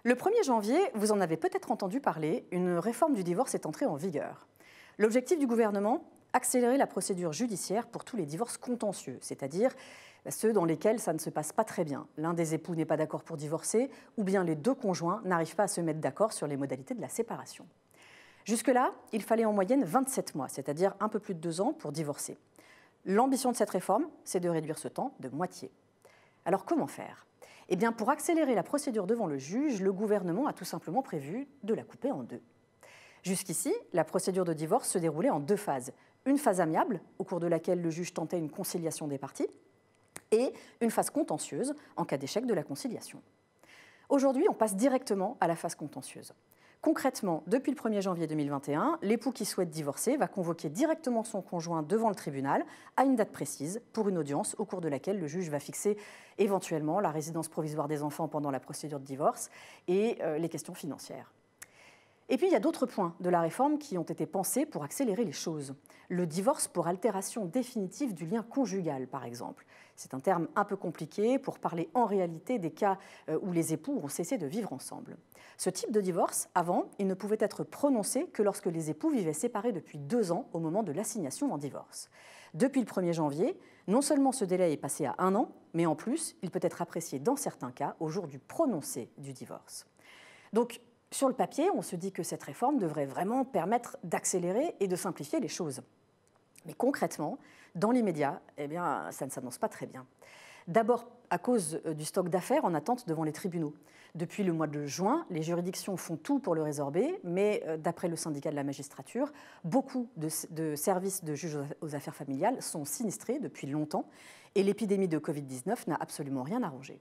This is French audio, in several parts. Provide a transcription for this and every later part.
Le 1er janvier, vous en avez peut-être entendu parler, une réforme du divorce est entrée en vigueur. L'objectif du gouvernement, accélérer la procédure judiciaire pour tous les divorces contentieux, c'est-à-dire ceux dans lesquels ça ne se passe pas très bien. L'un des époux n'est pas d'accord pour divorcer, ou bien les deux conjoints n'arrivent pas à se mettre d'accord sur les modalités de la séparation. Jusque-là, il fallait en moyenne 27 mois, c'est-à-dire un peu plus de 2 ans pour divorcer. L'ambition de cette réforme, c'est de réduire ce temps de moitié. Alors comment faire ? Eh bien, pour accélérer la procédure devant le juge, le gouvernement a tout simplement prévu de la couper en deux. Jusqu'ici, la procédure de divorce se déroulait en 2 phases. Une phase amiable, au cours de laquelle le juge tentait une conciliation des parties, et une phase contentieuse, en cas d'échec de la conciliation. Aujourd'hui, on passe directement à la phase contentieuse. Concrètement, depuis le 1er janvier 2021, l'époux qui souhaite divorcer va convoquer directement son conjoint devant le tribunal à une date précise pour une audience au cours de laquelle le juge va fixer éventuellement la résidence provisoire des enfants pendant la procédure de divorce et les questions financières. Et puis, il y a d'autres points de la réforme qui ont été pensés pour accélérer les choses. Le divorce pour altération définitive du lien conjugal, par exemple. C'est un terme un peu compliqué pour parler en réalité des cas où les époux ont cessé de vivre ensemble. Ce type de divorce, avant, il ne pouvait être prononcé que lorsque les époux vivaient séparés depuis 2 ans au moment de l'assignation en divorce. Depuis le 1er janvier, non seulement ce délai est passé à 1 an, mais en plus, il peut être apprécié dans certains cas au jour du prononcé du divorce. Donc, sur le papier, on se dit que cette réforme devrait vraiment permettre d'accélérer et de simplifier les choses. Mais concrètement, dans l'immédiat, ça ne s'annonce pas très bien. D'abord à cause du stock d'affaires en attente devant les tribunaux. Depuis le mois de juin, les juridictions font tout pour le résorber, mais d'après le syndicat de la magistrature, beaucoup de services de juges aux affaires familiales sont sinistrés depuis longtemps et l'épidémie de Covid-19 n'a absolument rien arrangé.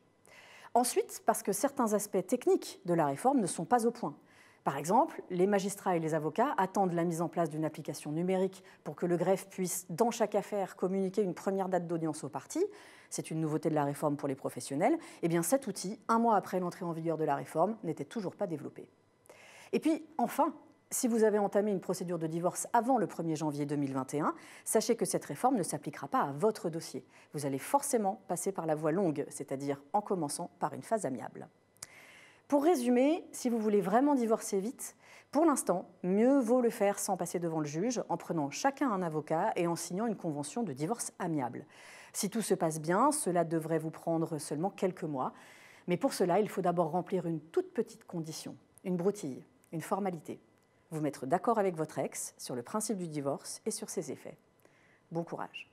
Ensuite, parce que certains aspects techniques de la réforme ne sont pas au point. Par exemple, les magistrats et les avocats attendent la mise en place d'une application numérique pour que le greffe puisse, dans chaque affaire, communiquer une première date d'audience aux parties. C'est une nouveauté de la réforme pour les professionnels. Eh bien, cet outil, 1 mois après l'entrée en vigueur de la réforme, n'était toujours pas développé. Et puis, enfin, si vous avez entamé une procédure de divorce avant le 1er janvier 2021, sachez que cette réforme ne s'appliquera pas à votre dossier. Vous allez forcément passer par la voie longue, c'est-à-dire en commençant par une phase amiable. Pour résumer, si vous voulez vraiment divorcer vite, pour l'instant, mieux vaut le faire sans passer devant le juge, en prenant chacun un avocat et en signant une convention de divorce amiable. Si tout se passe bien, cela devrait vous prendre seulement quelques mois. Mais pour cela, il faut d'abord remplir une toute petite condition, une broutille, une formalité. Vous mettre d'accord avec votre ex sur le principe du divorce et sur ses effets. Bon courage.